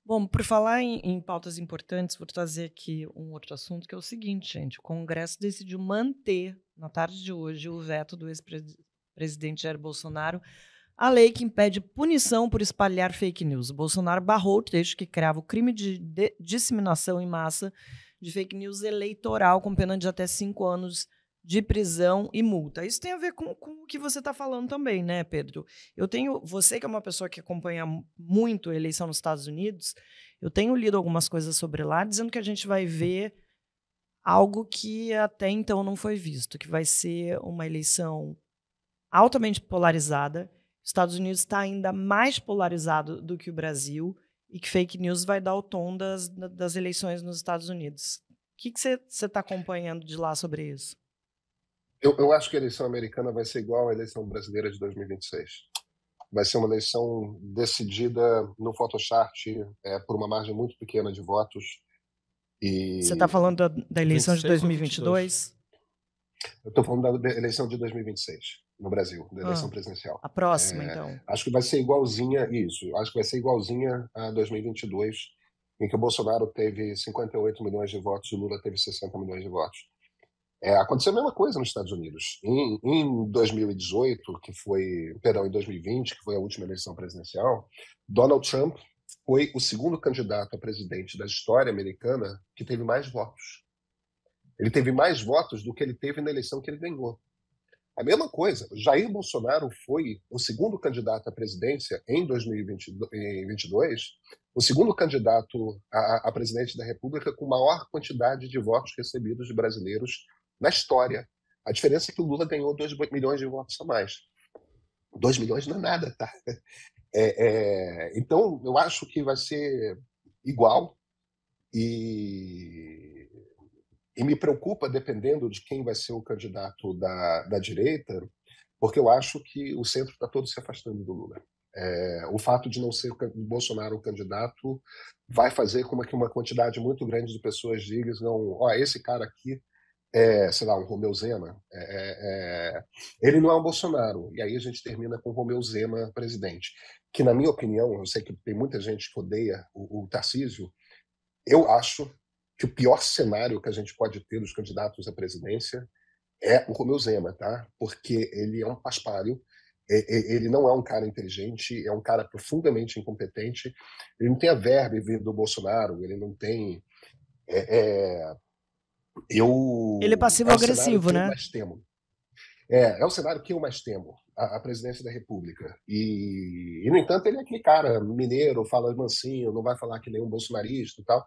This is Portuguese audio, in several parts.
Bom, por falar em pautas importantes, vou trazer aqui um outro assunto que é o seguinte, gente: o Congresso decidiu manter, na tarde de hoje, o veto do ex-presidente Jair Bolsonaro à lei que impede punição por espalhar fake news. O Bolsonaro barrou o texto que crava o crime de disseminação em massa de fake news eleitoral, com pena de até 5 anos de prisão e multa. Isso tem a ver com o que você está falando também, né, Pedro? Você que é uma pessoa que acompanha muito a eleição nos Estados Unidos, eu tenho lido algumas coisas sobre lá, dizendo que a gente vai ver algo que até então não foi visto, que vai ser uma eleição altamente polarizada. Os Estados Unidos está ainda mais polarizado do que o Brasil e que fake news vai dar o tom das eleições nos Estados Unidos. O que você está acompanhando de lá sobre isso? Eu acho que a eleição americana vai ser igual à eleição brasileira de 2026. Vai ser uma eleição decidida no Photoshop, por uma margem muito pequena de votos. Você está E falando da eleição de 26 ou 22? 2022? eu estou falando da eleição de 2026, no Brasil, da eleição Ah, presidencial. a próxima, então. Acho que vai ser igualzinha isso. Acho que vai ser igualzinha a 2022, em que o Bolsonaro teve 58 milhões de votos e o Lula teve 60 milhões de votos. Aconteceu a mesma coisa nos Estados Unidos. Em 2018, em 2020, que foi a última eleição presidencial, Donald Trump foi o segundo candidato a presidente da história americana que teve mais votos. Ele teve mais votos do que ele teve na eleição que ele ganhou. A mesma coisa, Jair Bolsonaro foi o segundo candidato à presidência em 2022, o segundo candidato a presidente da República com maior quantidade de votos recebidos de brasileiros na história. A diferença é que o Lula ganhou 2 milhões de votos a mais. 2 milhões não é nada, tá? Então, eu acho que vai ser igual e me preocupa, dependendo de quem vai ser o candidato da direita, porque eu acho que o centro está todo se afastando do Lula. O fato de não ser o Bolsonaro o candidato vai fazer com que uma quantidade muito grande de pessoas digam: esse cara aqui sei lá, um Romeu Zema, ele não é um Bolsonaro. E aí a gente termina com o Romeu Zema presidente, que na minha opinião, eu sei que tem muita gente que odeia o Tarcísio, eu acho que o pior cenário que a gente pode ter dos candidatos à presidência é o Romeu Zema, tá? Porque ele é um paspalho, ele não é um cara inteligente, é um cara profundamente incompetente, ele não tem a verba do Bolsonaro, ele não tem... Ele é É o cenário passivo-agressivo, que eu né? mais temo. É o cenário que eu mais temo, a presidência da República. No entanto, ele é aquele cara mineiro, fala mansinho, não vai falar que nem um bolsonarista e tal.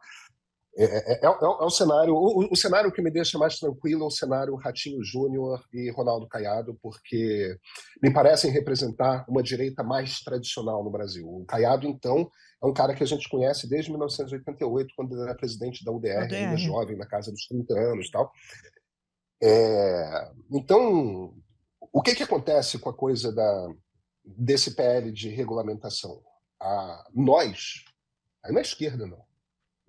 O cenário, o cenário que me deixa mais tranquilo é o cenário Ratinho Júnior e Ronaldo Caiado, porque me parecem representar uma direita mais tradicional no Brasil. O Caiado, então, é um cara que a gente conhece desde 1988, quando ele era presidente da É o UDR, ainda DR. jovem, na casa dos 30 anos e tal. Então, o que acontece com a coisa desse PL de regulamentação? Nós, aí na esquerda não,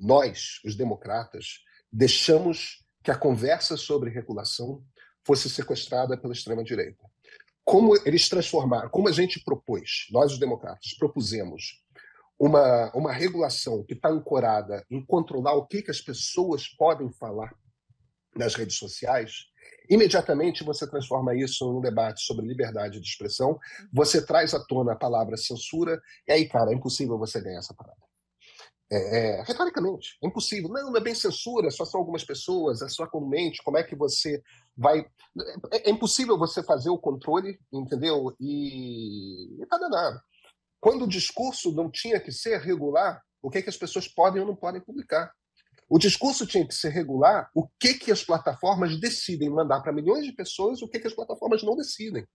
nós, os democratas, deixamos que a conversa sobre regulação fosse sequestrada pela extrema-direita. Como eles transformaram, como a gente propôs, nós, os democratas, propusemos uma regulação que está ancorada em controlar o que as pessoas podem falar nas redes sociais, imediatamente você transforma isso num debate sobre liberdade de expressão, você traz à tona a palavra censura, e aí, cara, é impossível você ganhar essa parada. Retoricamente, é impossível. Não é bem censura, só são algumas pessoas, é só com mente, como é que você vai... É impossível você fazer o controle, entendeu? E tá danado. Quando o discurso não tinha que ser regular, o que as pessoas podem ou não podem publicar. O discurso tinha que ser regular o que as plataformas decidem mandar para milhões de pessoas, o que as plataformas não decidem.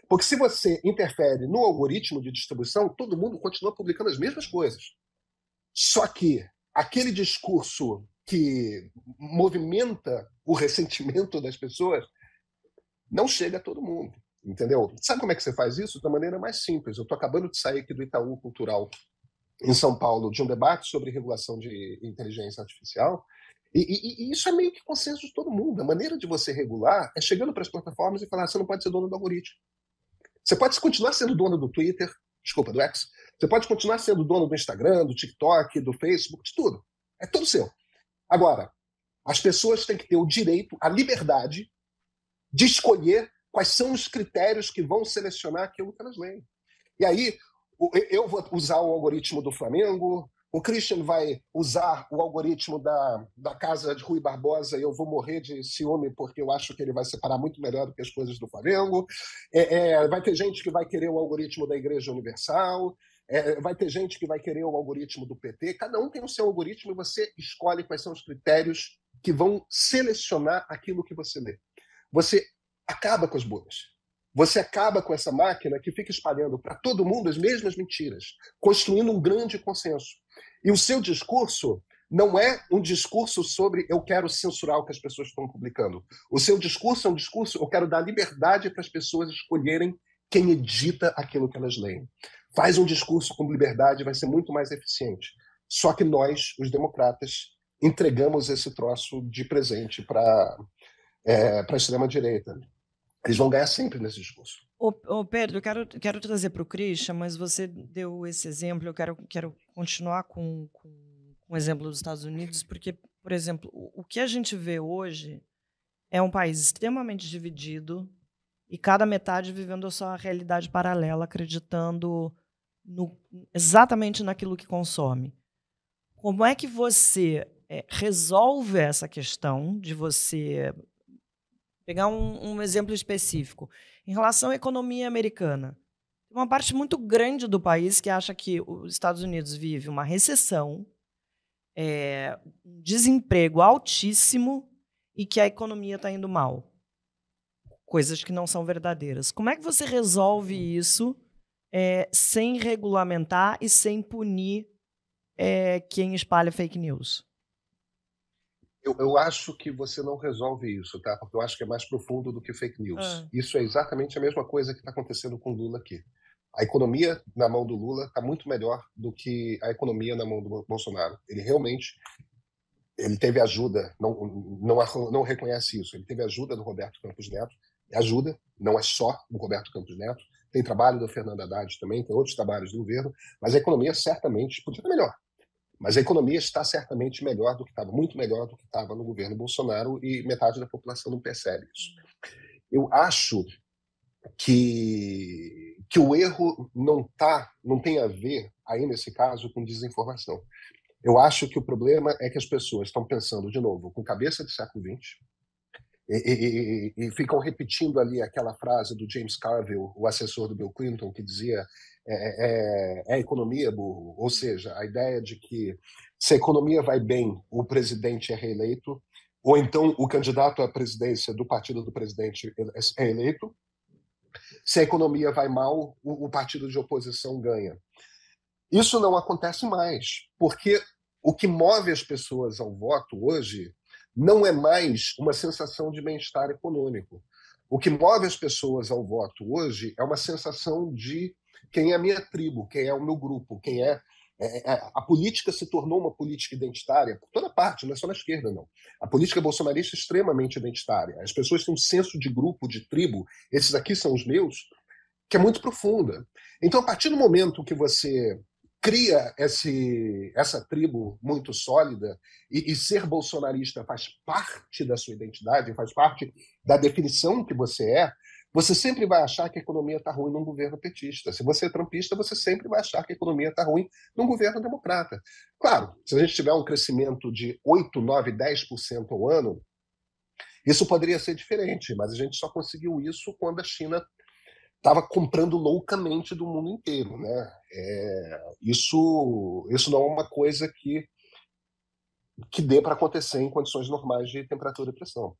Porque se você interfere no algoritmo de distribuição, todo mundo continua publicando as mesmas coisas. Só que aquele discurso que movimenta o ressentimento das pessoas não chega a todo mundo, entendeu? Sabe como é que você faz isso? Da maneira mais simples. Eu estou acabando de sair aqui do Itaú Cultural em São Paulo, de um debate sobre regulação de inteligência artificial, e isso é meio que consenso de todo mundo. A maneira de você regular é chegando para as plataformas e falar: você não pode ser dono do algoritmo. Você pode continuar sendo dono do Twitter, desculpa, do X, Você pode continuar sendo dono do Instagram, do TikTok, do Facebook, de tudo. É tudo seu. Agora, as pessoas têm que ter o direito, a liberdade de escolher quais são os critérios que vão selecionar aquilo que elas leem. E aí, eu vou usar o algoritmo do Flamengo, o Christian vai usar o algoritmo da casa de Rui Barbosa e eu vou morrer de ciúme porque eu acho que ele vai separar muito melhor do que as coisas do Flamengo. Vai ter gente que vai querer o algoritmo da Igreja Universal, vai ter gente que vai querer o algoritmo do PT. Cada um tem o seu algoritmo e você escolhe quais são os critérios que vão selecionar aquilo que você lê. Você acaba com as bolhas. Você acaba com essa máquina que fica espalhando para todo mundo as mesmas mentiras, construindo um grande consenso. E o seu discurso não é um discurso sobre eu quero censurar o que as pessoas estão publicando. O seu discurso é um discurso, eu quero dar liberdade para as pessoas escolherem quem edita aquilo que elas leem. Faz um discurso com liberdade, vai ser muito mais eficiente. Só que nós, os democratas, entregamos esse troço de presente para a extrema-direita. Eles vão ganhar sempre nesse discurso. Pedro, eu quero trazer para o Christian, mas você deu esse exemplo, eu quero continuar com o exemplo dos Estados Unidos, porque, por exemplo, o que a gente vê hoje é um país extremamente dividido e cada metade vivendo a sua realidade paralela, acreditando exatamente naquilo que consome. Como é que você resolve essa questão de você... Pegar um exemplo específico. Em relação à economia americana, tem uma parte muito grande do país que acha que os Estados Unidos vive uma recessão, um desemprego altíssimo e que a economia está indo mal. Coisas que não são verdadeiras. Como é que você resolve isso sem regulamentar e sem punir quem espalha fake news? Eu acho que você não resolve isso, tá? Porque eu acho que é mais profundo do que fake news. Isso é exatamente a mesma coisa que está acontecendo com o Lula aqui. A economia na mão do Lula está muito melhor do que a economia na mão do Bolsonaro. Ele realmente teve ajuda, não reconhece isso. Ele teve ajuda do Roberto Campos Neto. Ajuda, não é só do Roberto Campos Neto. Tem trabalho do Fernando Haddad também, tem outros trabalhos do governo, mas a economia certamente podia estar melhor. Mas a economia está certamente melhor do que estava, muito melhor do que estava no governo Bolsonaro e metade da população não percebe isso. Eu acho que o erro não tem a ver, aí nesse caso, com desinformação. Eu acho que o problema é que as pessoas estão pensando, de novo, com cabeça de século XX e ficam repetindo ali aquela frase do James Carville, o assessor do Bill Clinton, que dizia é economia, burro. Ou seja, a ideia de que se a economia vai bem, o presidente é reeleito, ou então o candidato à presidência do partido do presidente é eleito. Se a economia vai mal, o partido de oposição ganha. Isso não acontece mais, porque o que move as pessoas ao voto hoje não é mais uma sensação de bem-estar econômico. O que move as pessoas ao voto hoje é uma sensação de quem é a minha tribo, quem é o meu grupo, quem é... A política se tornou uma política identitária por toda parte, não é só na esquerda, não. A política bolsonarista é extremamente identitária. As pessoas têm um senso de grupo, de tribo, esses aqui são os meus, que é muito profunda. Então, a partir do momento que você cria essa tribo muito sólida e ser bolsonarista faz parte da sua identidade, faz parte da definição que você sempre vai achar que a economia está ruim num governo petista. Se você é trumpista, você sempre vai achar que a economia está ruim num governo democrata. Claro, se a gente tiver um crescimento de 8, 9, 10% ao ano, isso poderia ser diferente, mas a gente só conseguiu isso quando a China estava comprando loucamente do mundo inteiro, né? Isso não é uma coisa que dê para acontecer em condições normais de temperatura e pressão.